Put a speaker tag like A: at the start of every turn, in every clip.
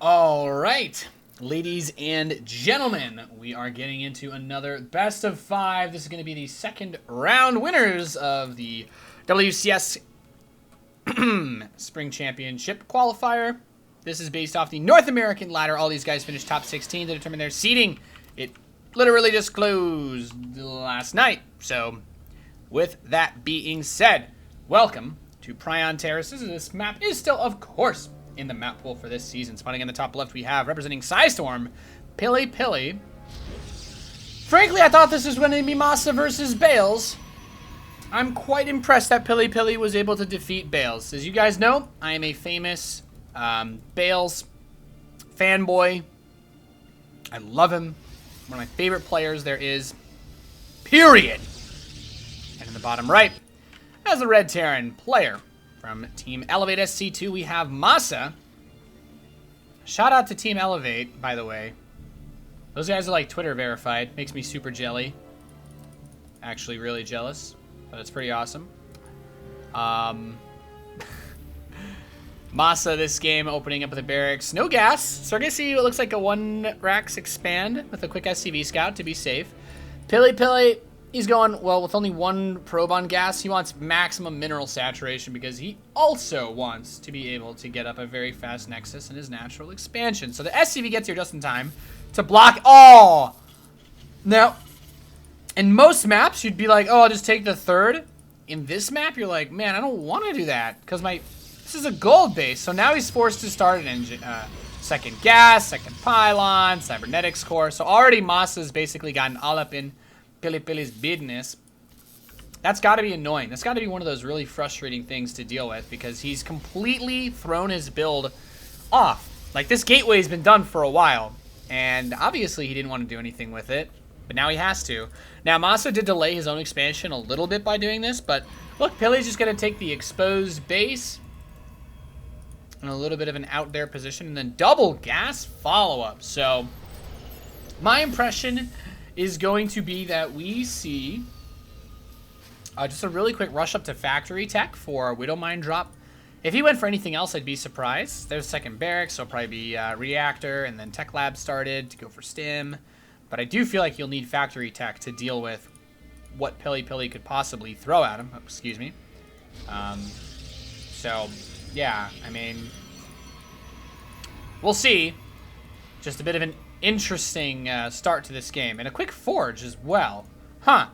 A: All right, ladies and gentlemen, we are getting into another best of 5. This is going to be the second round winners of the WCS Spring Championship Qualifier. This is based off the North American ladder. All these guys finished top 16 to determine their seeding. It literally just closed last night. So, with that being said, welcome to Prion Terraces. This map is still, of course, in the map pool for this season. Spawning in the top left, we have, representing Storm, Pilipili. Frankly, I thought this was going to be MaSa versus Bales. I'm quite impressed that Pilipili was able to defeat Bales. As you guys know, I am a famous Bales fanboy. I love him. One of my favorite players there is. Period. And in the bottom right, as a Red Terran player from Team Elevate SC2, we have MaSa. Shout out to Team Elevate, by the way. Those guys are like Twitter verified. Makes me super jelly. Actually, really jealous. But it's pretty awesome. MaSa this game opening up with the barracks. No gas. So we're going to see what looks like a 1 Rax expand with a quick SCV scout to be safe. Pilipili, he's going, well, with only 1 probe on gas. He wants maximum mineral saturation because he also wants to be able to get up a very fast nexus in his natural expansion. So the SCV gets here just in time to block all. Now, in most maps, you'd be like, oh, I'll just take the 3rd. In this map, you're like, man, I don't want to do that because this is a gold base. So now he's forced to start an engine, second gas, second pylon, cybernetics core. So already MaSa's basically gotten all up in Pilipili's business. That's got to be annoying. That's got to be one of those really frustrating things to deal with because he's completely thrown his build off. Like, this gateway's been done for a while, and obviously he didn't want to do anything with it, but now he has to. Now, MaSa did delay his own expansion a little bit by doing this, but look, Pili's just going to take the exposed base and a little bit of an out there position, and then double gas follow-up. So, my impression is going to be that we see just a really quick rush up to factory tech for Widow Mine drop. If he went for anything else, I'd be surprised. There's second barracks, so it'll probably be reactor, and then tech lab started to go for stim. But I do feel like you'll need factory tech to deal with what Pilipili could possibly throw at him. Oh, excuse me. So, yeah, I mean, we'll see. Just a bit of an interesting start to this game. And a quick forge as well. Huh.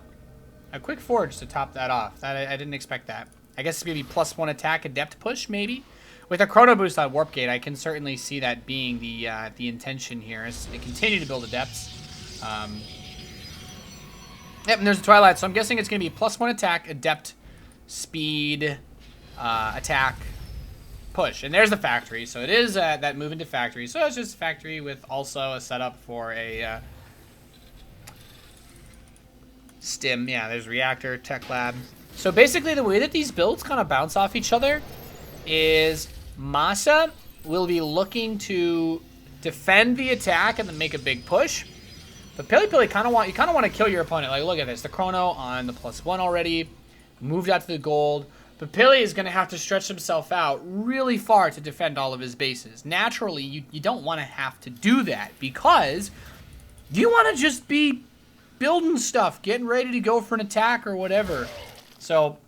A: A quick forge to top that off. I didn't expect that. I guess maybe +1 attack, adept push, maybe? With a chrono boost on warp gate, I can certainly see that being the intention here as they continue to build adepts. Yep, and there's a Twilight, so I'm guessing it's going to be +1 attack, adept, speed, attack, push. And there's the factory, so it is that move into factory. So it's just factory with also a setup for a stim. Yeah, there's reactor, tech lab. So basically the way that these builds kind of bounce off each other is MaSa will be looking to defend the attack and then make a big push. But Pilipili you kind of want to kill your opponent. Like, look at this, the chrono on the +1 already, moved out to the gold. But Pili is going to have to stretch himself out really far to defend all of his bases. Naturally, you don't want to have to do that because you want to just be building stuff, getting ready to go for an attack or whatever. So,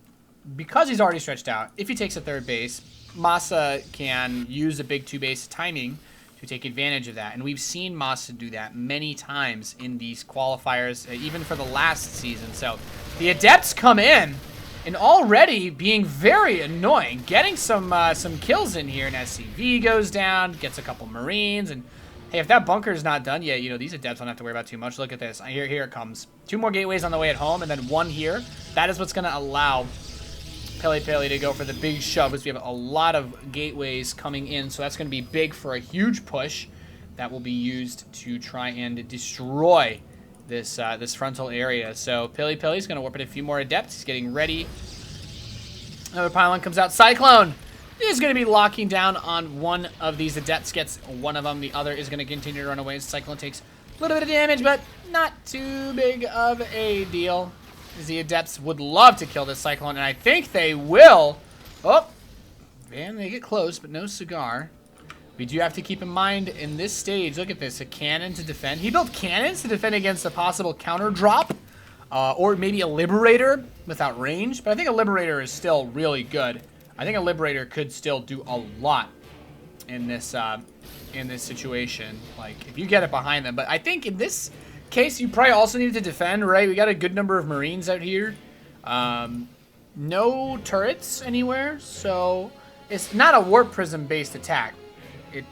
A: because he's already stretched out, if he takes a 3rd base, MaSa can use a big 2 base timing to take advantage of that. And we've seen MaSa do that many times in these qualifiers, even for the last season. So, the adepts come in and already being very annoying. Getting some kills in here, and SCV goes down, gets a couple Marines, and hey, if that bunker is not done yet, you know, these adepts don't have to worry about too much. Look at this. Here it comes. 2 more gateways on the way at home, and then 1 here. That is what's going to allow Pilipili to go for the big shove, because we have a lot of gateways coming in, so that's going to be big for a huge push that will be used to try and destroy this this frontal area. So Pilipili's going to warp in a few more adepts. He's getting ready. Another pylon comes out. Cyclone is going to be locking down on one of these adepts. Gets one of them. The other is going to continue to run away. Cyclone takes a little bit of damage, but not too big of a deal. As the adepts would love to kill this Cyclone, and I think they will. Oh, and they get close, but no cigar. We do have to keep in mind in this stage, look at this, a cannon to defend. He built cannons to defend against a possible counter drop, or maybe a Liberator without range, but I think a Liberator is still really good. I think a Liberator could still do a lot in this situation, like if you get it behind them. But I think in this case, you probably also need to defend, right? We got a good number of Marines out here. No turrets anywhere, so it's not a Warp Prism based attack.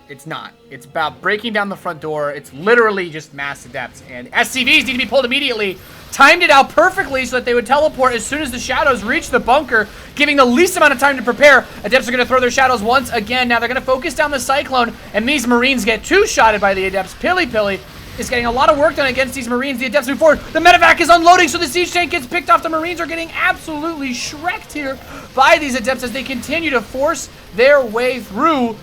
A: It's not. It's about breaking down the front door. It's literally just mass adepts. And SCVs need to be pulled immediately. Timed it out perfectly so that they would teleport as soon as the shadows reach the bunker, giving the least amount of time to prepare. Adepts are going to throw their shadows once again. Now they're going to focus down the Cyclone, and these Marines get two-shotted by the Adepts. Pilipili is getting a lot of work done against these Marines. The Adepts move forward. The medevac is unloading, so the siege tank gets picked off. The Marines are getting absolutely shreked here by these Adepts as they continue to force their way through.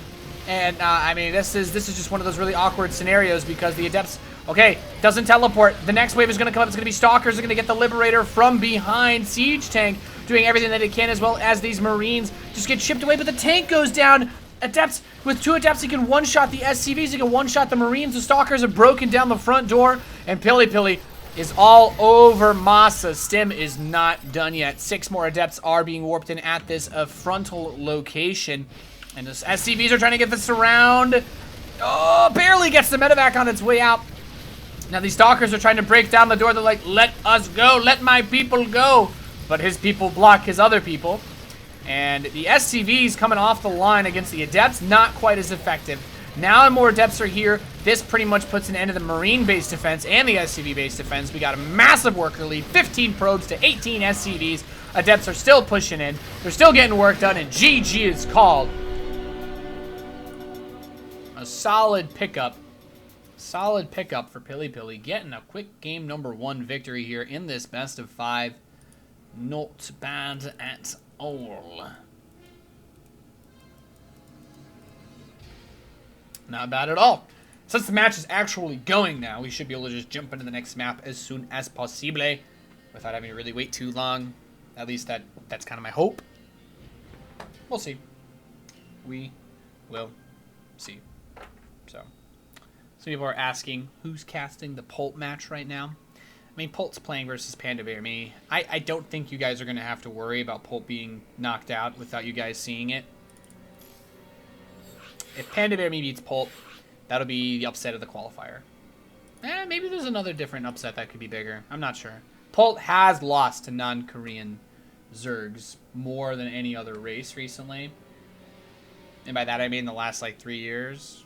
A: And, I mean, this is just one of those really awkward scenarios because the Adepts, okay, doesn't teleport. The next wave is going to come up. It's going to be Stalkers. They're going to get the Liberator from behind. Siege Tank doing everything that it can, as well as these Marines just get chipped away. But the tank goes down. Adepts, with two Adepts, he can one-shot the SCVs. He can one-shot the Marines. The Stalkers have broken down the front door. And Pilipili is all over MaSa. Stim is not done yet. 6 more Adepts are being warped in at this frontal location. And the SCVs are trying to get the surround. Oh, barely gets the medevac on its way out. Now these Stalkers are trying to break down the door. They're like, let us go, let my people go. But his people block his other people. And the SCVs coming off the line against the Adepts, not quite as effective. Now more Adepts are here. This pretty much puts an end to the Marine-based defense and the SCV-based defense. We got a massive worker lead, 15 probes to 18 SCVs. Adepts are still pushing in. They're still getting work done, and GG is called. A solid pickup. Solid pickup for Pilipili. Getting a quick game number 1 victory here in this best of 5. Not bad at all. Not bad at all. Since the match is actually going now, we should be able to just jump into the next map as soon as possible without having to really wait too long. At least that's kind of my hope. We'll see. We will see. So, some people are asking who's casting the Pult match right now. I mean, Pult's playing versus Panda Bear Me. I don't think you guys are going to have to worry about Pult being knocked out without you guys seeing it. If Panda Bear Me beats Pult, that'll be the upset of the qualifier. Maybe there's another different upset that could be bigger. I'm not sure. Pult has lost to non-Korean Zergs more than any other race recently. And by that I mean the last like 3 years.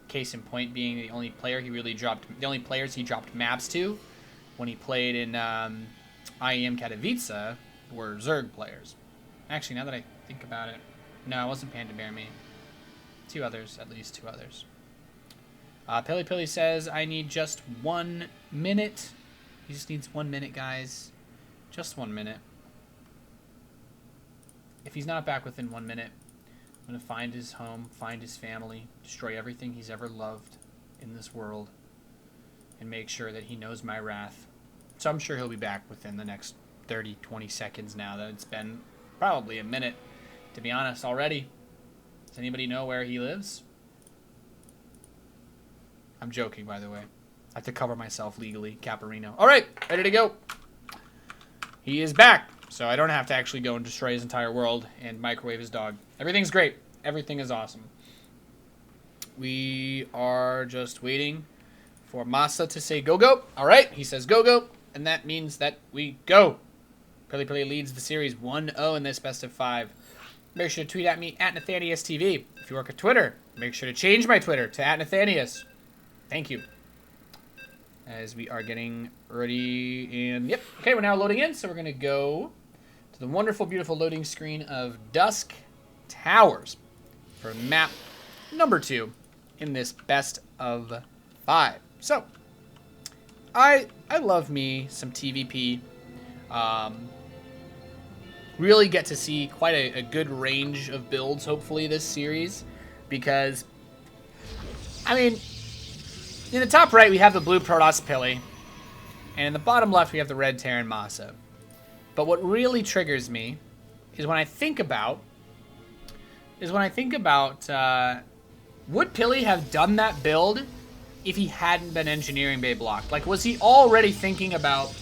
A: Case in point being the only player he really dropped, the only players he dropped maps to when he played in IEM Katowice were Zerg players. Actually, now that I think about it, no, it wasn't Panda Bear Me. 2 others, at least 2 others. Pilipili says, I need just 1 minute. He just needs 1 minute, guys. Just 1 minute. If he's not back within 1 minute, I'm going to find his home, find his family, destroy everything he's ever loved in this world, and make sure that he knows my wrath. So I'm sure he'll be back within the next 30, 20 seconds now that it's been probably a minute, to be honest, already. Does anybody know where he lives? I'm joking, by the way. I have to cover myself legally. Caparino. All right, ready to go. He is back, so I don't have to actually go and destroy his entire world and microwave his dog. Everything's great. Everything is awesome. We are just waiting for MaSa to say go-go. All right, he says go-go, and that means that we go. Pilipili leads the series 1-0 in this best of 5. Make sure to tweet at me, @NathaniusTV. If you work at Twitter, make sure to change my Twitter to @Nathanius. Thank you. As we are getting ready, and yep. Okay, we're now loading in, so we're going to go to the wonderful, beautiful loading screen of Dusk Towers for map number 2 in this best of 5. So, I love me some TvP. Really get to see quite a good range of builds, hopefully, this series. Because, I mean, in the top right, we have the blue Protoss Pili. And in the bottom left, we have the red Terran MaSa. But what really triggers me is when I think about would Pili have done that build if he hadn't been engineering bay blocked? Like, was he already thinking about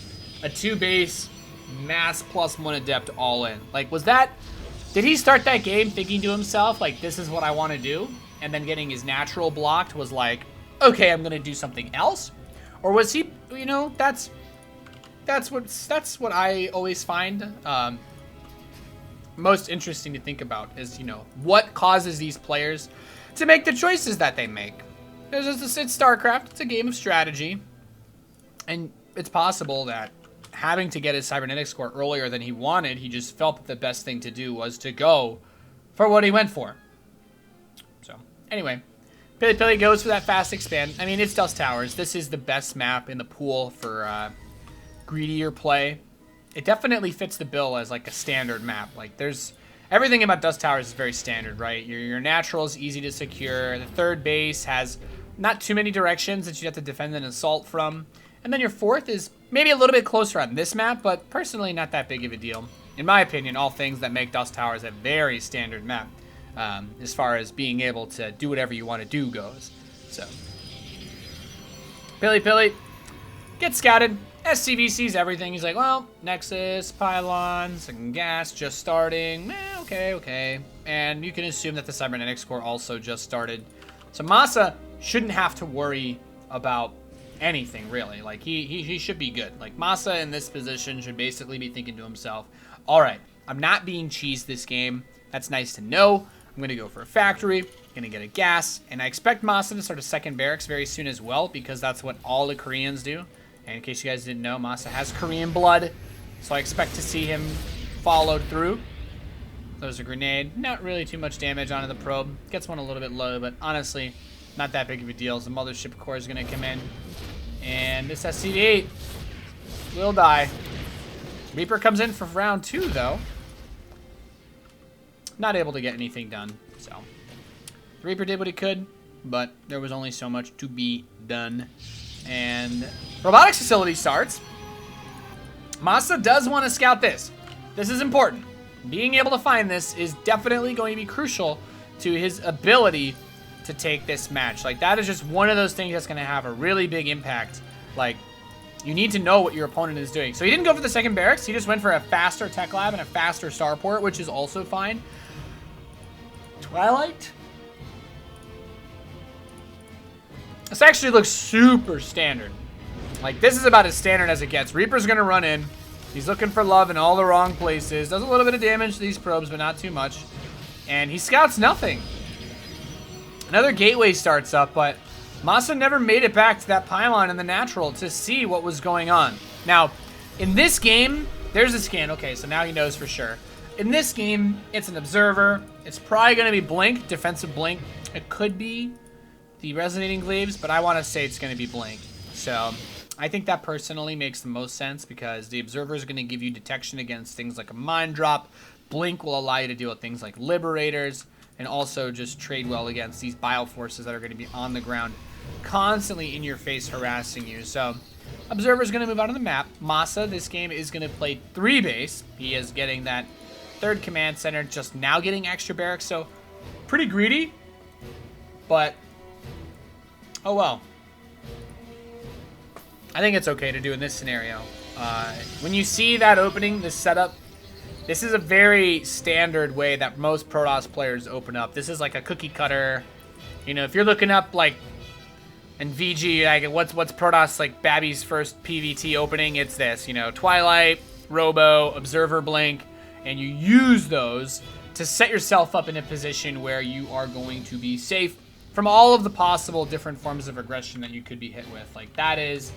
A: a 2 base mass plus 1 adept all in? Like, was that, did he start that game thinking to himself, like, this is what I want to do? And then getting his natural blocked was like, okay, I'm going to do something else? Or was he, you know, that's what I always find most interesting to think about is, you know, what causes these players to make the choices that they make. It's StarCraft, it's a game of strategy, and it's possible that having to get his cybernetic score earlier than he wanted, he just felt that the best thing to do was to go for what he went for. So, anyway, Pilipili goes for that fast expand. I mean, it's Dust Towers. This is the best map in the pool for greedier play. It definitely fits the bill as like a standard map. Like, there's everything about Dust Towers is very standard, right? Your natural is easy to secure. The third base has not too many directions that you have to defend an assault from. And then your fourth is maybe a little bit closer on this map, but personally not that big of a deal. In my opinion, all things that make Dust Towers a very standard map as far as being able to do whatever you want to do goes. So, Pilipili gets scouted. SCV sees everything. He's like, well, Nexus, pylons, second gas, just starting. Okay. And you can assume that the cybernetic score also just started. So MaSa shouldn't have to worry about anything, really. Like, he should be good. Like, MaSa in this position should basically be thinking to himself, all right, I'm not being cheesed this game. That's nice to know. I'm going to go for a factory. I'm going to get a gas. And I expect MaSa to start a second barracks very soon as well, because that's what all the Koreans do. And in case you guys didn't know, MaSa has Korean blood, so I expect to see him followed through. There's a grenade. Not really too much damage onto the probe. Gets one a little bit low, but honestly, not that big of a deal. The mothership core is going to come in. And this SCV will die. Reaper comes in for round 2, though. Not able to get anything done, so. The Reaper did what he could, but there was only so much to be done. And robotics facility starts. MaSa does want to scout this. This is important. Being able to find this is definitely going to be crucial to his ability to take this match. Like, that is just one of those things that's going to have a really big impact. Like, you need to know what your opponent is doing. So he didn't go for the second barracks. He just went for a faster tech lab and a faster starport, which is also fine. Twilight? This actually looks super standard. Like, this is about as standard as it gets. Reaper's going to run in. He's looking for love in all the wrong places. Does a little bit of damage to these probes, but not too much. And he scouts nothing. Another gateway starts up, but MaSa never made it back to that pylon in the natural to see what was going on. Now, in this game, there's a scan. Okay, so now he knows for sure. In this game, it's an observer. It's probably going to be blink, defensive blink. It could be the resonating glaives, but I want to say it's going to be blink. So I think that personally makes the most sense, because the observer is going to give you detection against things like a mine drop. Blink will allow you to deal with things like liberators, and also just trade well against these bioforces that are going to be on the ground constantly in your face harassing you. So observer is going to move out of the map. MaSa this game is going to play 3 base. He is getting that 3rd command center, just now getting extra barracks. So pretty greedy, but oh well. I think it's okay to do in this scenario. When you see that opening, this setup, this is a very standard way that most Protoss players open up. This is like a cookie cutter. You know, if you're looking up like in VG, like what's Protoss like Babby's first PVT opening, it's this. You know, Twilight, Robo, Observer, Blink, and you use those to set yourself up in a position where you are going to be safe from all of the possible different forms of aggression that you could be hit with. Like, that is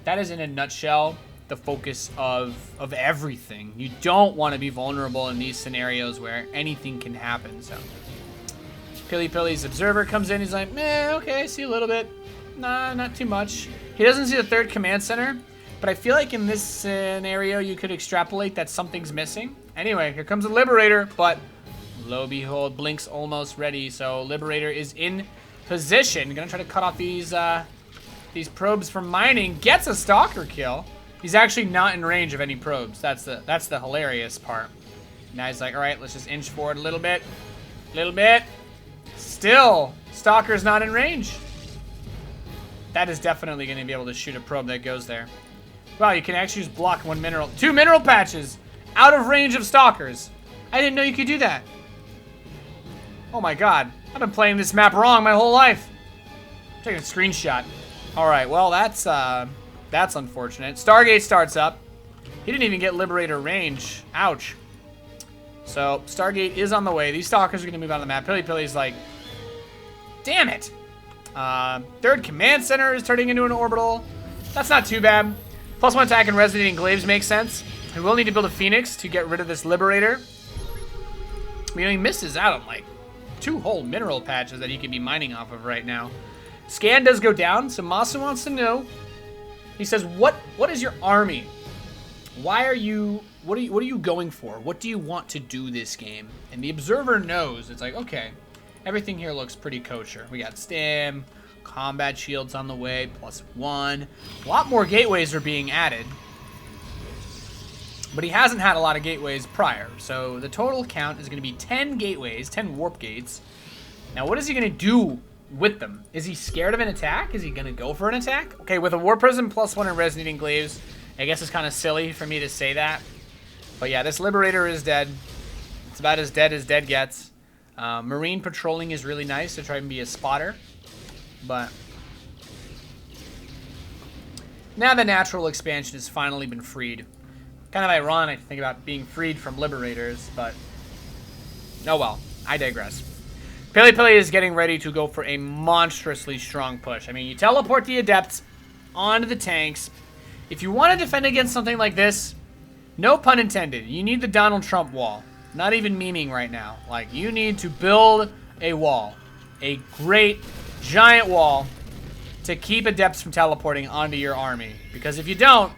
A: in a nutshell the focus of everything. You don't want to be vulnerable in these scenarios where anything can happen. So Pilipili's observer comes in. He's like, okay, I see a little bit. Nah, not too much. He doesn't see the 3rd command center, but I feel like in this scenario you could extrapolate that something's missing. Anyway, here comes a liberator, but lo and behold, Blink's almost ready. So liberator is in position. Gonna try to cut off these probes from mining. Gets a stalker kill. He's actually not in range of any probes. That's the hilarious part. Now he's like, all right, let's just inch forward a little bit. Still Stalker's not in range. That is definitely going to be able to shoot a probe that goes there. Wow, you can actually just block 1 mineral. 2 mineral patches out of range of Stalkers. I didn't know you could do that. Oh my god. I've been playing this map wrong my whole life. I'm taking a screenshot. Alright, well, that's unfortunate. Stargate starts up. He didn't even get Liberator range. Ouch. So, Stargate is on the way. These Stalkers are going to move out of the map. Pilipili's like, damn it. Third command center is turning into an orbital. That's not too bad. +1 attack and resonating glaives makes sense. We will need to build a Phoenix to get rid of this Liberator. I mean, he misses out on like 2 whole mineral patches that he could be mining off of right now. Scan does go down, so MaSa wants to know. He says, what is your army? Why are you, what are you going for? What do you want to do this game? And the observer knows. It's like, okay, everything here looks pretty kosher. We got stim, combat shields on the way, +1. A lot more gateways are being added. But he hasn't had a lot of gateways prior. So the total count is going to be 10 gateways, 10 warp gates. Now what is he going to do with them? Is he scared of an attack? Is he going to go for an attack? Okay, with a Warp Prism +1 and Resonating Glaives, I guess it's kind of silly for me to say that. But yeah, this Liberator is dead. It's about as dead gets. Marine patrolling is really nice to try and be a spotter. But now the natural expansion has finally been freed. Kind of ironic to think about being freed from Liberators, but oh well, I digress. Pilipili is getting ready to go for a monstrously strong push. I mean, you teleport the Adepts onto the tanks. If you want to defend against something like this, no pun intended, you need the Donald Trump wall. Not even memeing right now. Like, you need to build a wall. A great, giant wall to keep Adepts from teleporting onto your army. Because if you don't,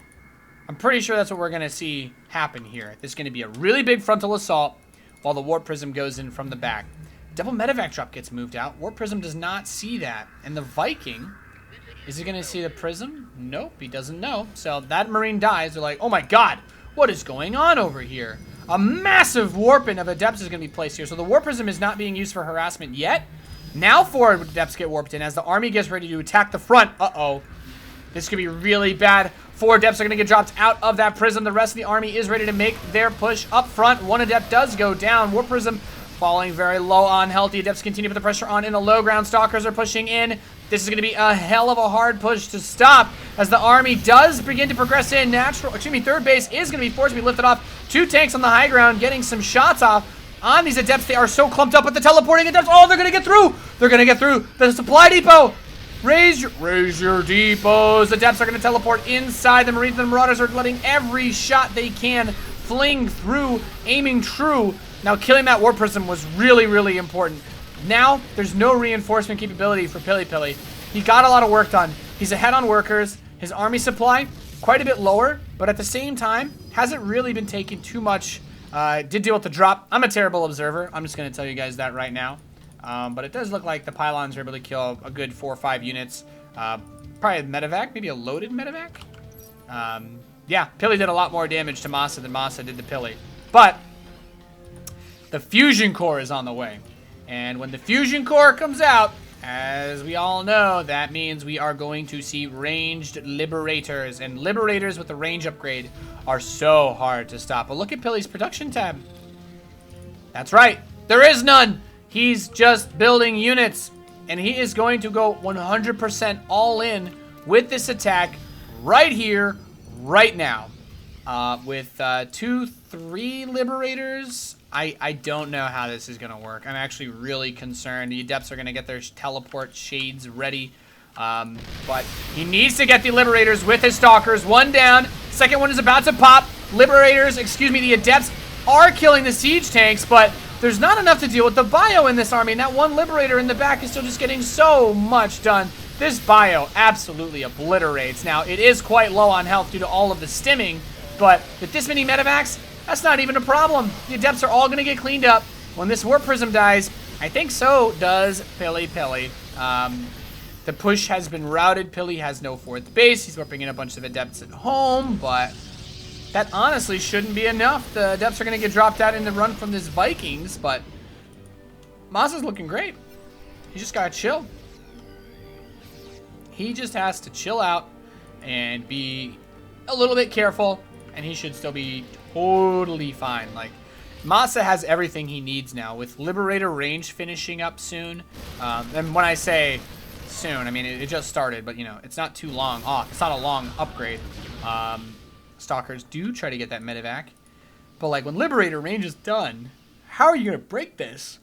A: I'm pretty sure that's what we're going to see happen here. There's going to be a really big frontal assault while the Warp Prism goes in from the back. Double Medevac drop gets moved out. Warp Prism does not see that. And the Viking, is he going to see the Prism? Nope, he doesn't know. So that Marine dies. They're like, oh my god, what is going on over here? A massive warping of Adepts is going to be placed here. So the Warp Prism is not being used for harassment yet. Now 4 Adepts get warped in as the army gets ready to attack the front. Uh-oh. This could be really bad. 4 Adepts are going to get dropped out of that Prism. The rest of the army is ready to make their push up front. 1 Adept does go down. Warp Prism falling very low on health. The Adepts continue to put the pressure on in the low ground. Stalkers are pushing in. This is going to be a hell of a hard push to stop as the army does begin to progress in. Third base is going to be forced to be lifted off. 2 tanks on the high ground getting some shots off on these Adepts. They are so clumped up with the teleporting Adepts. Oh, they're going to get through. They're going to get through the supply depot. Raise your depots. The Adepts are going to teleport inside. The Marines and the Marauders are letting every shot they can fling through, aiming true. Now, killing that Warp Prism was really, really important. Now, there's no reinforcement capability for Pilipili. He got a lot of work done. He's ahead on workers. His army supply, quite a bit lower, but at the same time, hasn't really been taking too much. Did deal with the drop. I'm a terrible observer. I'm just going to tell you guys that right now. But it does look like the pylons are able to kill a good 4 or 5 units. Probably a medevac, maybe a loaded medevac. Yeah, Pili did a lot more damage to MaSa than MaSa did to Pili. But the fusion core is on the way. And when the fusion core comes out, as we all know, that means we are going to see ranged Liberators. And Liberators with the range upgrade are so hard to stop. But look at Pili's production tab. That's right. There is none. He's just building units. And he is going to go 100% all in with this attack right here, right now. With 2, 3 Liberators, I don't know how this is going to work. I'm actually really concerned. The Adepts are going to get their teleport shades ready. But he needs to get the Liberators with his Stalkers. 1 down. Second one is about to pop. Liberators, the Adepts are killing the siege tanks, but there's not enough to deal with the bio in this army. And that 1 Liberator in the back is still just getting so much done. This bio absolutely obliterates. Now, it is quite low on health due to all of the stimming, but with this many medevacs, that's not even a problem. The Adepts are all going to get cleaned up. When this Warp Prism dies, I think so does Pilipili. The push has been routed. Pili has no 4th base. He's warping in a bunch of Adepts at home, but that honestly shouldn't be enough. The Adepts are going to get dropped out in the run from this Vikings, but MaSa's looking great. He just gotta chill. He just has to chill out and be a little bit careful, and he should still be totally fine. Like, MaSa has everything he needs now, with Liberator range finishing up soon. And when I say soon, I mean it just started, but you know, it's not too long off. It's not a long upgrade. Stalkers do try to get that medevac, but like when Liberator range is done, how are you gonna break this?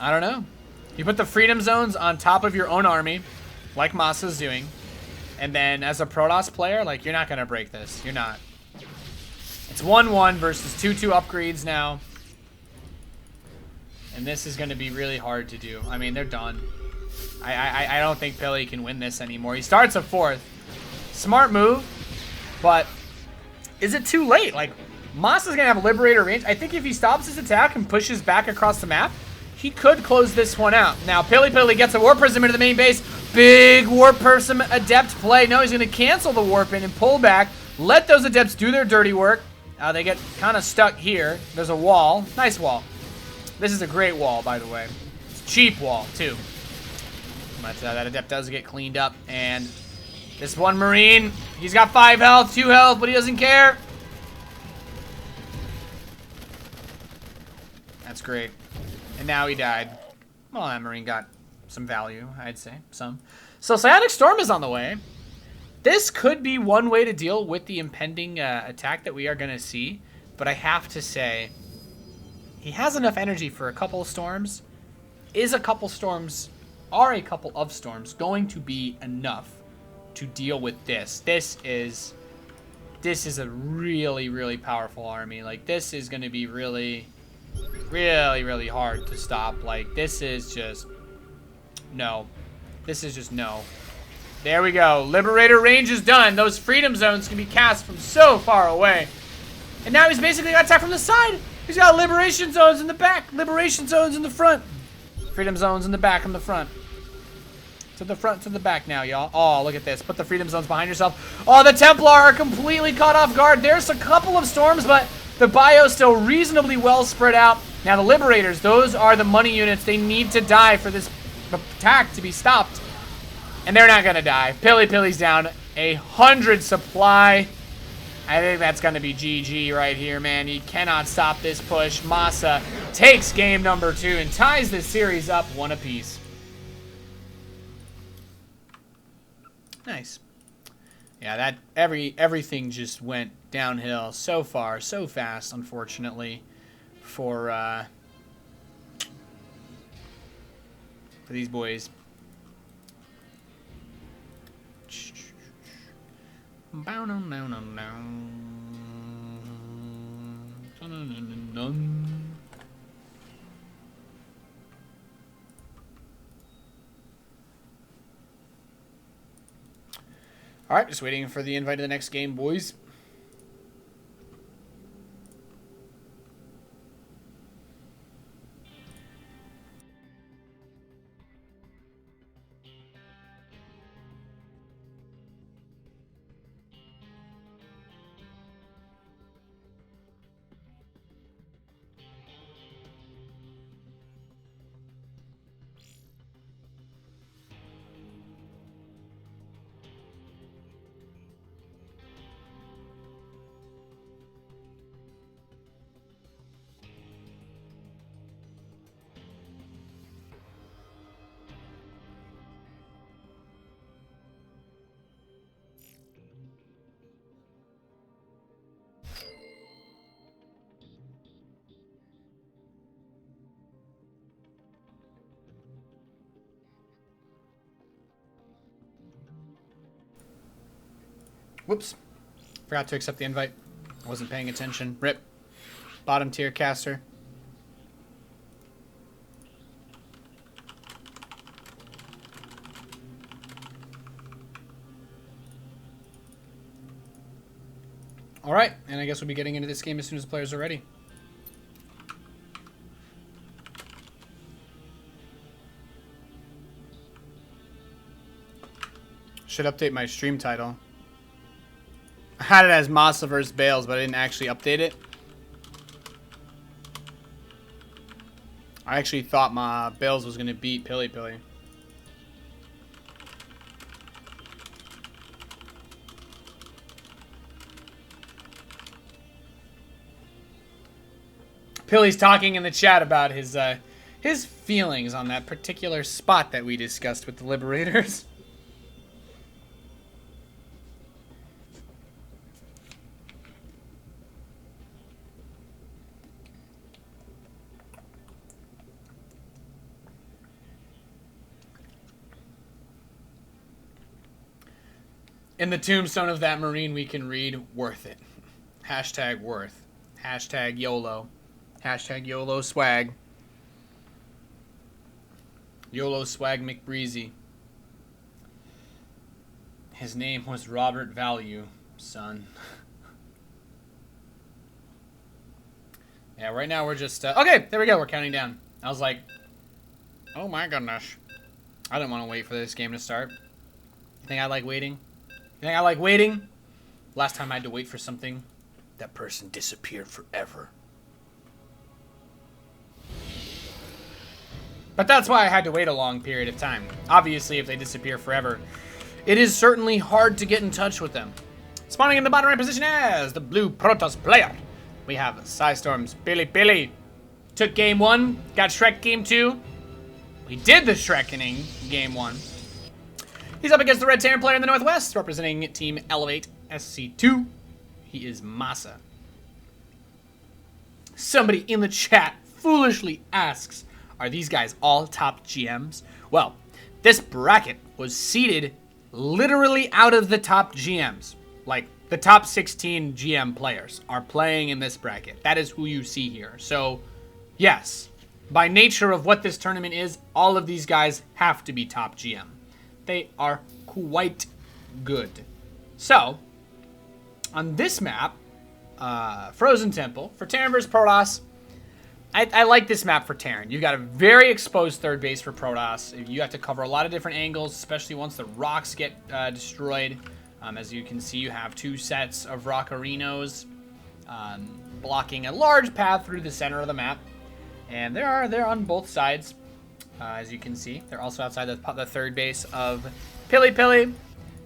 A: I don't know. You put the freedom zones on top of your own army, like MaSa's doing, and then as a Protoss player, like, you're not gonna break this. You're not. It's 1-1 versus 2-2 upgrades now. And this is gonna be really hard to do. I mean, they're done. I don't think Pili can win this anymore. He starts a 4th. Smart move, but is it too late? Like, MaSa's gonna have Liberator range. I think if he stops his attack and pushes back across the map, he could close this one out. Now, Pilipili gets a Warp Prism into the main base. Big Warp Prism Adept play. No, he's going to cancel the Warp in and pull back. Let those Adepts do their dirty work. They get kind of stuck here. There's a wall. Nice wall. This is a great wall, by the way. It's a cheap wall, too. But that Adept does get cleaned up. And this one Marine, he's got 5 health, 2 health, but he doesn't care. That's great. And now he died. Well, that Marine got some value, I'd say. Some. So Psionic Storm is on the way. This could be one way to deal with the impending attack that we are going to see. But I have to say, he has enough energy for a couple of storms. Are a couple of storms going to be enough to deal with this? This is a really, really powerful army. Like, this is going to be really hard to stop. Like, this is just no. This is just no. There we go. Liberator range is done. Those freedom zones can be cast from so far away. And now he's basically got attack from the side. He's got liberation zones in the back, liberation zones in the front, freedom zones in the back and the front. To the front, to the back now, y'all. Oh, look at this. Put the freedom zones behind yourself. Oh, the Templar are completely caught off guard. There's a couple of storms, but the bio's still reasonably well spread out. Now the Liberators, those are the money units. They need to die for this attack to be stopped. And they're not going to die. Pili's down 100 supply. I think that's going to be GG right here, man. You cannot stop this push. MaSa takes game number 2 and ties this series up 1 apiece. Nice. Yeah, that everything just went downhill so far, so fast, unfortunately, for these boys. All right, just waiting for the invite to the next game, boys. Whoops. Forgot to accept the invite. I wasn't paying attention. Rip. Bottom tier caster. All right, and I guess we'll be getting into this game as soon as the players are ready. Should update my stream title. I had it as MaSa vs. Bales, but I didn't actually update it. I actually thought my Bills was going to beat Pilipili. Pilly's talking in the chat about his feelings on that particular spot that we discussed with the Liberators. In the tombstone of that Marine, we can read, worth it. Hashtag worth. Hashtag YOLO. Hashtag YOLO swag. YOLO swag McBreezy. His name was Robert Value, son. Yeah, right now we're just... okay, there we go. We're counting down. I was like, oh my goodness. I didn't want to wait for this game to start. You think I like waiting? You think I like waiting? Last time I had to wait for something, that person disappeared forever. But that's why I had to wait a long period of time. Obviously, if they disappear forever, it is certainly hard to get in touch with them. Spawning in the bottom right position as the blue Protoss player, we have Psystorm's Pilipili. Took game 1, got Shrek game 2. We did the Shrekkening game 1. He's up against the red Terran player in the northwest, representing Team Elevate SC2. He is MaSa. Somebody in the chat foolishly asks, are these guys all top GMs? Well, this bracket was seeded literally out of the top GMs. Like, the top 16 GM players are playing in this bracket. That is who you see here. So, yes, by nature of what this tournament is, all of these guys have to be top GM. They are quite good. So, on this map, Frozen Temple, for Terran vs. Protoss, I like this map for Terran. You've got a very exposed third base for Protoss. You have to cover a lot of different angles, especially once the rocks get destroyed. As you can see, you have 2 sets of Rockarinos blocking a large path through the center of the map. And they're on both sides. As you can see, they're also outside the third base of Pilipili.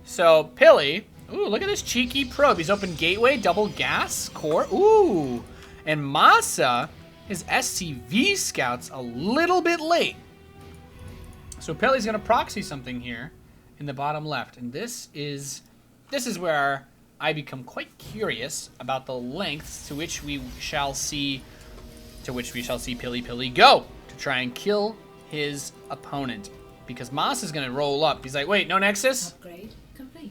A: So Pili, ooh, look at this cheeky probe. He's open gateway, double gas, core. Ooh, and MaSa, his SCV scouts a little bit late. So Pili's gonna proxy something here in the bottom left, and this is where I become quite curious about the lengths to which we shall see Pilipili go to try and kill his opponent, because Moss is gonna roll up. He's like, wait, no Nexus?
B: Upgrade complete.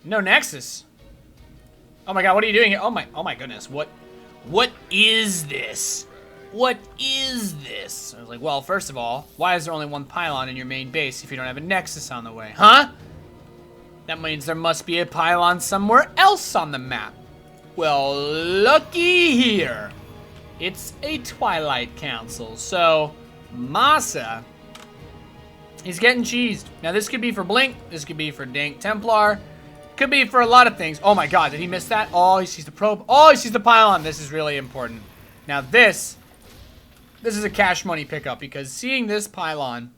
A: No Nexus. Oh my god, what are you doing here? Oh my goodness, what is this? What is this? I was like, well, first of all, why is there only 1 pylon in your main base if you don't have a Nexus on the way? Huh? That means there must be a pylon somewhere else on the map. Well, looky here. It's a Twilight Council, so MaSa, he's getting cheesed. Now, this could be for Blink. This could be for Dank Templar. Could be for a lot of things. Oh, my God. Did he miss that? Oh, he sees the probe. Oh, he sees the pylon. This is really important. Now, this is a cash money pickup, because seeing this pylon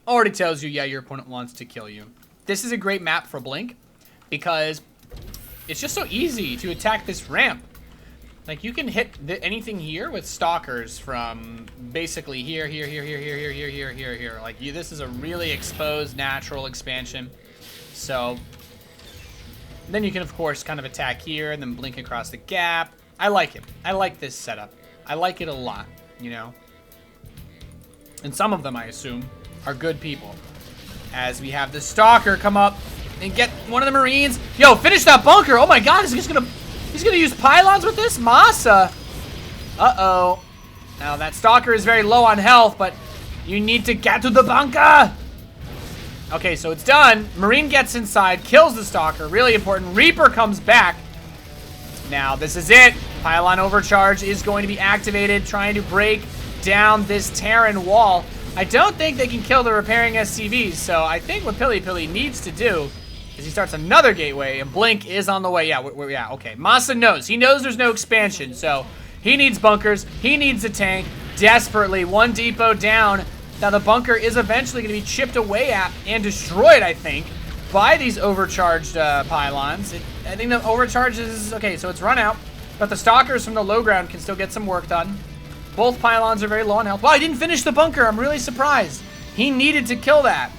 A: already tells you, yeah, your opponent wants to kill you. This is a great map for Blink, because it's just so easy to attack this ramp. Like, you can hit anything here with stalkers from basically here. Like, this is a really exposed natural expansion. So, then you can, of course, kind of attack here and then blink across the gap. I like it. I like this setup. I like it a lot, you know? And some of them, I assume, are good people. As we have the stalker come up and get one of the Marines. Yo, finish that bunker. Oh, my God. He's gonna use pylons with this? MaSa. Uh-oh. Now, that stalker is very low on health, but you need to get to the bunker. Okay, so it's done. Marine gets inside, kills the stalker. Really important. Reaper comes back. Now, this is it. Pylon overcharge is going to be activated, trying to break down this Terran wall. I don't think they can kill the repairing SCVs, so I think what Pilipili needs to do is he starts another gateway, and Blink is on the way. Yeah, okay. MaSa knows. He knows there's no expansion, so he needs bunkers. He needs a tank. desperately. One depot down. Now the bunker is eventually going to be chipped away at and destroyed, I think, by these overcharged pylons. I think the overcharge is... Okay, so it's run out. But the stalkers from the low ground can still get some work done. Both pylons are very low on health. Wow, he didn't finish the bunker. I'm really surprised. He needed to kill that.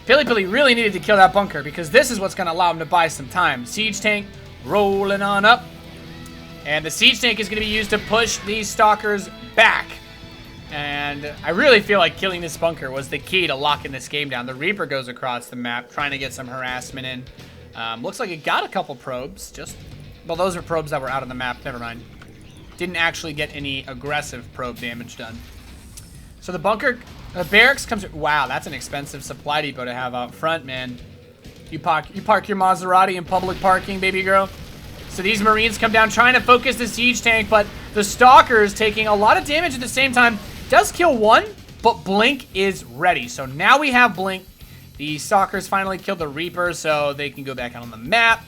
A: Pilipili really needed to kill that bunker because this is what's going to allow him to buy some time. Siege tank rolling on up. And the siege tank is going to be used to push these stalkers back. And I really feel like killing this bunker was the key to locking this game down. The Reaper goes across the map trying to get some harassment in. Looks like it got a couple probes. Well, those are probes that were out on the map. Never mind. Didn't actually get any aggressive probe damage done. So the bunker, barracks comes... Wow, that's an expensive supply depot to have out front, man. You park your Maserati in public parking, baby girl. So these Marines come down trying to focus the siege tank, but the Stalker's taking a lot of damage at the same time. Does kill one, but Blink is ready. So now we have Blink. The Stalkers finally killed the Reaper, so they can go back out on the map.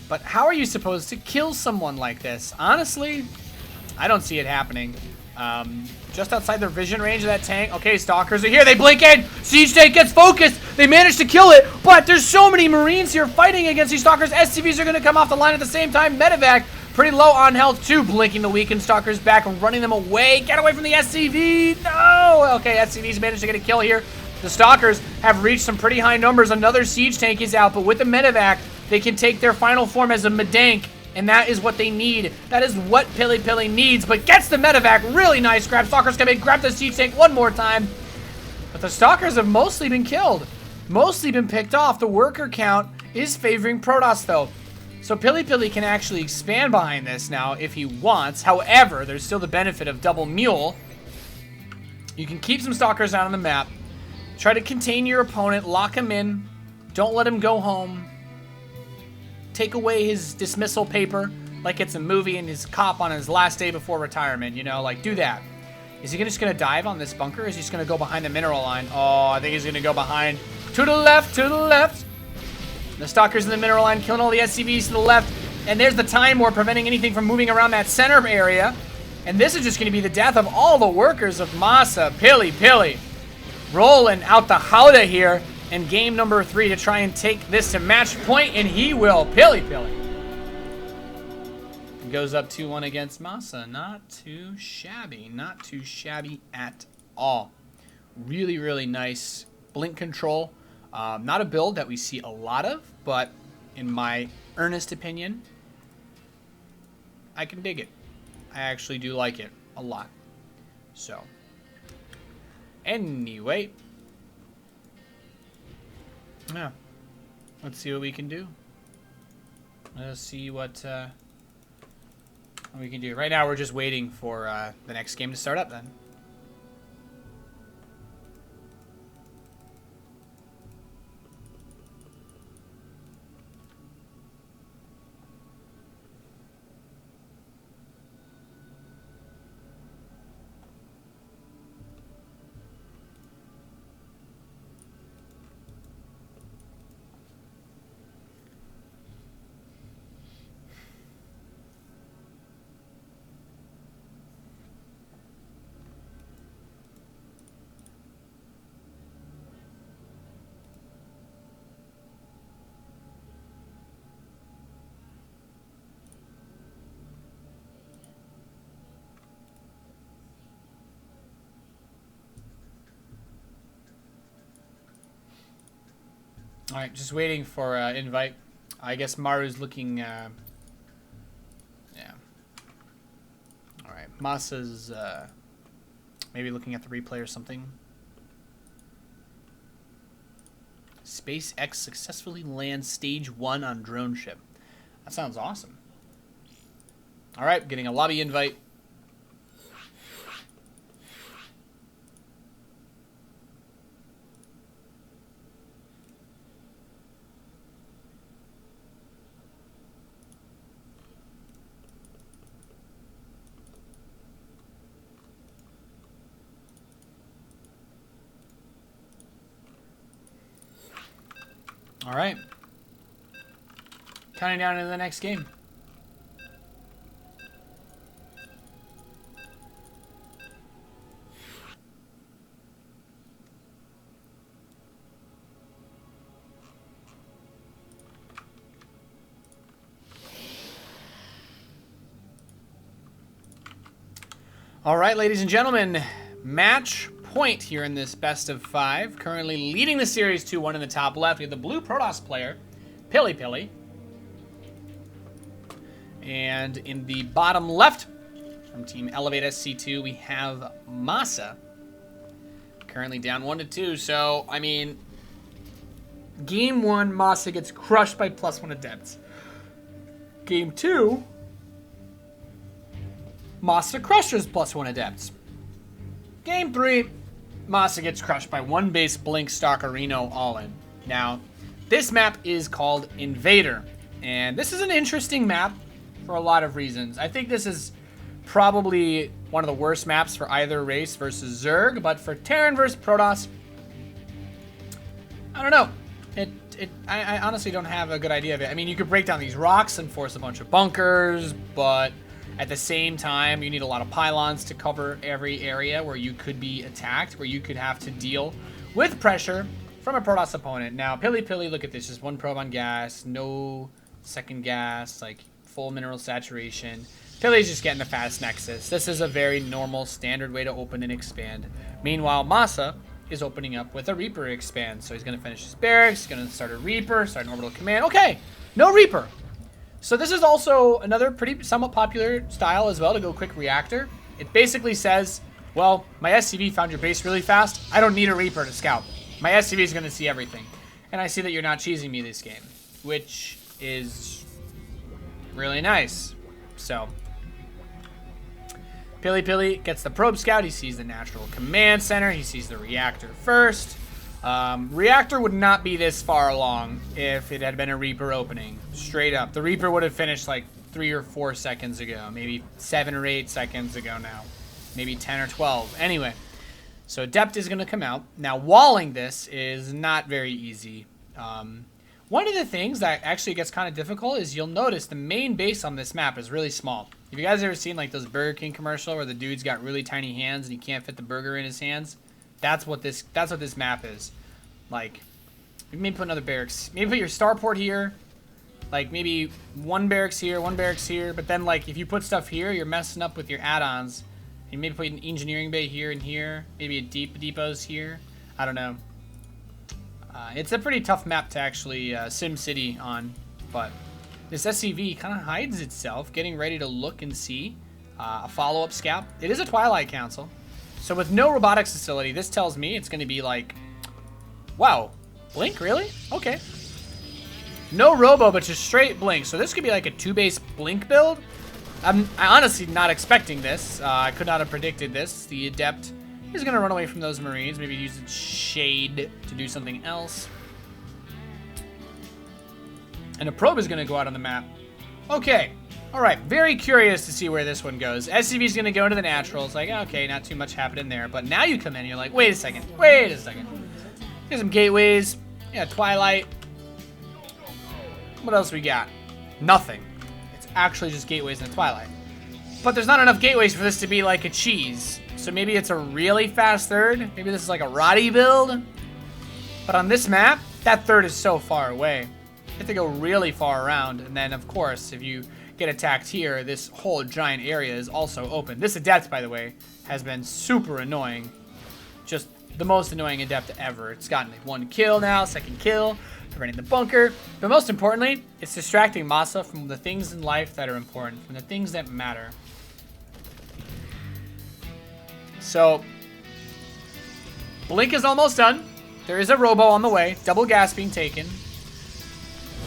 A: But how are you supposed to kill someone like this? Honestly, I don't see it happening. Just outside their vision range of that tank. Okay, Stalkers are here. They blink in. Siege tank gets focused. They managed to kill it, but there's so many Marines here fighting against these Stalkers. SCVs are going to come off the line at the same time. Medevac pretty low on health too. Blinking the weakened Stalkers back and running them away. Get away from the SCV. No. Okay, SCVs managed to get a kill here. The Stalkers have reached some pretty high numbers. Another siege tank is out, but with the Medevac, they can take their final form as a Medank. And that is what they need. That is what Pilipili needs. But gets the Medevac. Really nice grab. Stalkers come in. Grab the siege tank one more time. But the Stalkers have mostly been killed. Mostly been picked off. The worker count is favoring Protoss, though. So Pilipili can actually expand behind this now if he wants. However, there's still the benefit of double mule. You can keep some Stalkers out on the map. Try to contain your opponent. Lock him in. Don't let him go home. Take away his dismissal paper like it's a movie and his cop on his last day before retirement, you know, like do that. Is he just gonna dive on this bunker? Or is he just gonna go behind the mineral line? Oh, I think he's gonna go behind. To the left, to the left. The Stalkers in the mineral line killing all the SCVs to the left. And there's the Time War preventing anything from moving around that center area. And this is just gonna be the death of all the workers of MaSa. Pilipili rolling out the howdah here. And game number 3 to try and take this to match point, and he will. Pilipili goes up 2-1 against MaSa. Not too shabby. Not too shabby at all. Really, really nice blink control. Not a build that we see a lot of, but in my earnest opinion, I can dig it. I actually do like it a lot. So, anyway... Yeah, let's see what we can do. Let's see what we can do. Right now, we're just waiting for the next game to start up then. All right, just waiting for invite. I guess Maru's looking. Yeah. All right, MaSa's maybe looking at the replay or something. SpaceX successfully lands stage 1 on drone ship. That sounds awesome. All right, getting a lobby invite. All right. Counting down to the next game. All right, ladies and gentlemen, match point here in this best of 5. Currently leading the series 2-1 in the top left. We have the blue Protoss player, Pilipili. And in the bottom left, from Team Elevate SC2, we have MaSa. Currently down 1-2. So, I mean, Game 1, MaSa gets crushed by +1 Adepts. Game 2, MaSa crushes +1 Adepts. Game 3, MaSa gets crushed by 1 base Blink Stalkerino all-in. Now, this map is called Invader, and this is an interesting map for a lot of reasons. I think this is probably one of the worst maps for either race versus Zerg, but for Terran versus Protoss, I don't know. I honestly don't have a good idea of it. I mean, you could break down these rocks and force a bunch of bunkers, but at the same time, you need a lot of pylons to cover every area where you could be attacked, where you could have to deal with pressure from a Protoss opponent. Now, Pilipili, look at this. Just 1 probe on gas, no second gas, like full mineral saturation. Pili's just getting the fast nexus. This is a very normal, standard way to open and expand. Meanwhile, MaSa is opening up with a Reaper expand. So he's going to finish his barracks, he's going to start a Reaper, start an orbital command. Okay, no Reaper. So this is also another pretty somewhat popular style as well, to go quick reactor. It basically says, well, my SCV found your base really fast. I don't need a Reaper to scout. My SCV is going to see everything. And I see that you're not cheesing me this game, which is really nice. So Pilipili gets the probe scout. He sees the natural command center. He sees the reactor first. Reactor would not be this far along if it had been a Reaper opening. Straight up. The Reaper would have finished like 3 or 4 seconds ago. Maybe 7 or 8 seconds ago now. Maybe 10 or 12. Anyway, so Adept is going to come out. Now, walling this is not very easy. One of the things that actually gets kind of difficult is you'll notice the main base on this map is really small. Have you guys ever seen like those Burger King commercial where the dude's got really tiny hands and he can't fit the burger in his hands? That's what this map is. Like, maybe put another barracks. Maybe put your starport here. Like, maybe 1 barracks here, 1 barracks here. But then, like, if you put stuff here, you're messing up with your add-ons. You maybe put an engineering bay here and here. Maybe a depots here. I don't know. It's a pretty tough map to actually sim city on. But this SCV kind of hides itself, getting ready to look and see a follow-up scout. It is a Twilight Council. So with no robotics facility, this tells me it's going to be like, wow, Blink, really? Okay. No robo, but just straight Blink. So this could be like a 2-base Blink build. I'm honestly not expecting this. I could not have predicted this. The Adept is going to run away from those Marines. Maybe use its Shade to do something else. And a probe is going to go out on the map. Okay. All right. Very curious to see where this one goes. SCV is going to go into the naturals. Like, okay, not too much happening there. But now you come in and you're like, wait a second. Wait a second. Here's some gateways. Yeah, Twilight. What else we got? Nothing. It's actually just gateways and Twilight. But there's not enough gateways for this to be like a cheese. So maybe it's a really fast third. Maybe this is like a Roddy build. But on this map, that third is so far away. You have to go really far around. And then, of course, if you get attacked here, this whole giant area is also open. This Adept, by the way, has been super annoying. Just the most annoying Adept ever. It's gotten like 1 kill now, 2nd kill, preventing the bunker. But most importantly, it's distracting MaSa from the things in life that are important, from the things that matter. So, Blink is almost done. There is a robo on the way. Double gas being taken.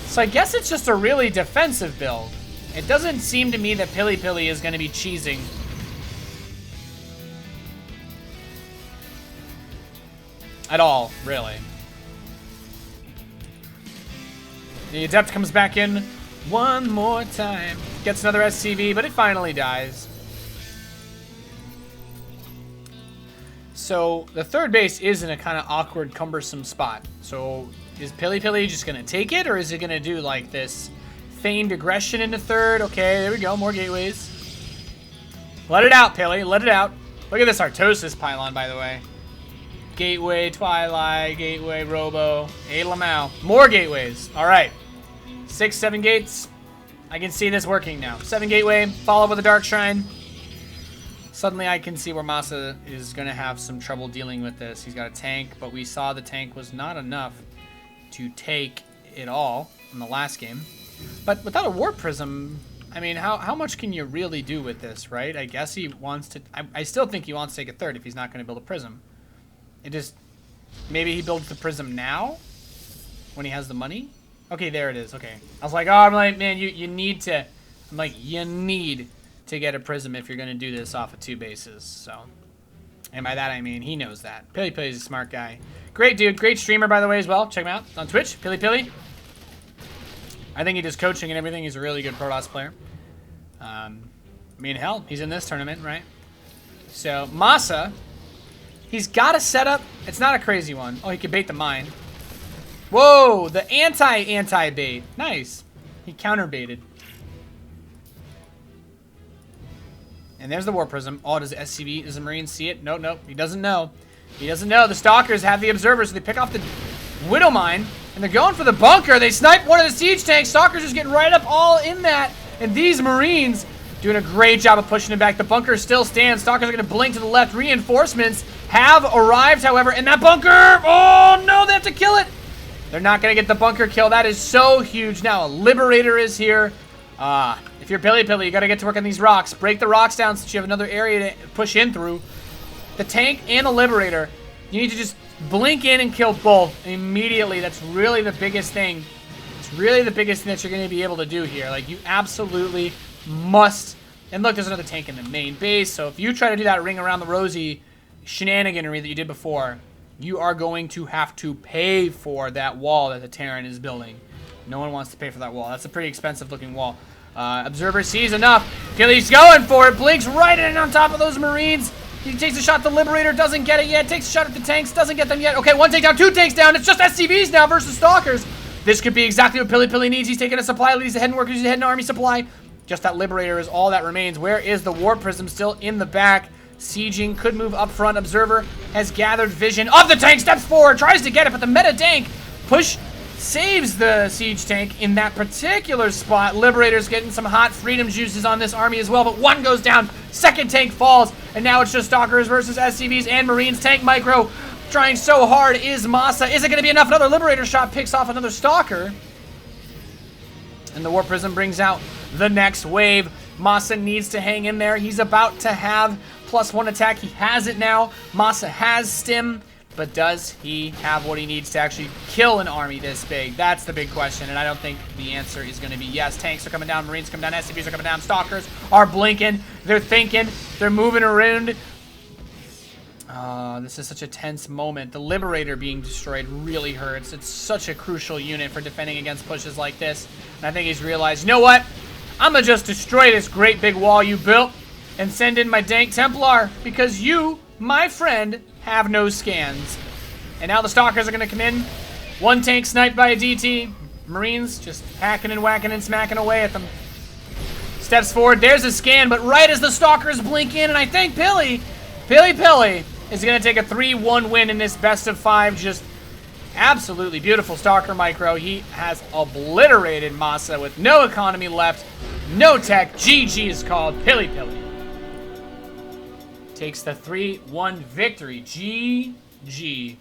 A: So I guess it's just a really defensive build. It doesn't seem to me that Pilipili is going to be cheesing. At all, really. The Adept comes back in one more time. Gets another SCV, but it finally dies. So the third base is in a kind of awkward, cumbersome spot. So is Pilipili just going to take it, or is it going to do like this feigned aggression into third? Okay, there we go. More gateways. Let it out, Pili. Let it out. Look at this Artosis pylon, by the way. Gateway, Twilight, Gateway, Robo, Lamau. More gateways. All right. 6, 7 gates. I can see this working now. 7 gateway. Follow up with a Dark Shrine. Suddenly I can see where MaSa is going to have some trouble dealing with this. He's got a tank, but we saw the tank was not enough to take it all in the last game. But without a Warp Prism, I mean, how much can you really do with this, right? I guess he wants to... I still think he wants to take a third if he's not going to build a Prism. It just... Maybe he builds the Prism now? When he has the money? Okay, there it is. Okay. I was like, oh, I'm like, man, you need to... I'm like, you need to get a Prism if you're going to do this off of 2 bases, so... And by that, I mean, he knows that. Pilipili's a smart guy. Great dude. Great streamer, by the way, as well. Check him out on Twitch. Pilipili. I think he does coaching and everything. He's a really good Protoss player. I mean, hell, he's in this tournament, right? So, MaSa, he's got a setup. It's not a crazy one. Oh, he could bait the mine. Whoa, the anti-bait. Nice. He counter-baited. And there's the War Prism. Oh, does the SCV, does the Marine see it? Nope, he doesn't know. He doesn't know. The Stalkers have the Observers, so they pick off the Widow Mine, and they're going for the bunker. They snipe one of the Siege tanks. Stalkers just getting right up all in that. And these Marines doing a great job of pushing it back. The bunker still stands. Stalkers are going to blink to the left. Reinforcements have arrived, however, and that bunker, oh no, they have to kill it. They're not going to get the bunker kill. That is so huge. Now a Liberator is here. If you're Pilipili, you got to get to work on these rocks. Break the rocks down so you have another area to push in through. The tank and the Liberator, you need to just blink in and kill both immediately. That's really the biggest thing. It's really the biggest thing that you're going to be able to do here. Like, you absolutely must. And look, there's another tank in the main base. So if you try to do that ring around the rosy shenaniganery that you did before, you are going to have to pay for that wall that the Terran is building. No one wants to pay for that wall. That's a pretty expensive looking wall. Observer sees enough. Gilly's going for it. Blinks right in on top of those Marines. He takes a shot at the Liberator, doesn't get it yet. Takes a shot at the tanks, doesn't get them yet. Okay, 1 tank down, 2 tanks down. It's just SCVs now versus Stalkers. This could be exactly what Pilipili needs. He's taking a supply lead. He's heading workers. He's heading army supply. Just that Liberator is all that remains. Where is the Warp Prism? Still in the back. Sieging, could move up front. Observer has gathered vision of the tank. Steps forward, tries to get it, but the meta tank push saves the siege tank in that particular spot. Liberator's getting some hot freedom juices on this army as well, but 1 goes down, 2nd tank falls, and now it's just Stalkers versus SCVs and Marines. Tank Micro trying so hard is MaSa. Is it going to be enough? Another Liberator shot picks off another Stalker. And the Warp Prism brings out the next wave. MaSa needs to hang in there. He's about to have +1 attack. He has it now. MaSa has Stim. But does he have what he needs to actually kill an army this big? That's the big question, and I don't think the answer is going to be yes. Tanks are coming down, Marines are coming down, SCVs are coming down, Stalkers are blinking, they're thinking, they're moving around. This is such a tense moment. The Liberator being destroyed really hurts. It's such a crucial unit for defending against pushes like this. And I think he's realized, you know what? I'm going to just destroy this great big wall you built and send in my dank Templar because you, my friend, have no scans. And now the Stalkers are going to come in. 1 tank sniped by a DT. Marines just hacking and whacking and smacking away at them. Steps forward. There's a scan, but right as the Stalkers blink in, and I think Pilipili is going to take a 3-1 win in this best of 5. Just absolutely beautiful Stalker Micro. He has obliterated MaSa with no economy left, no tech. GG is called. Pilipili takes the 3-1 victory. GG.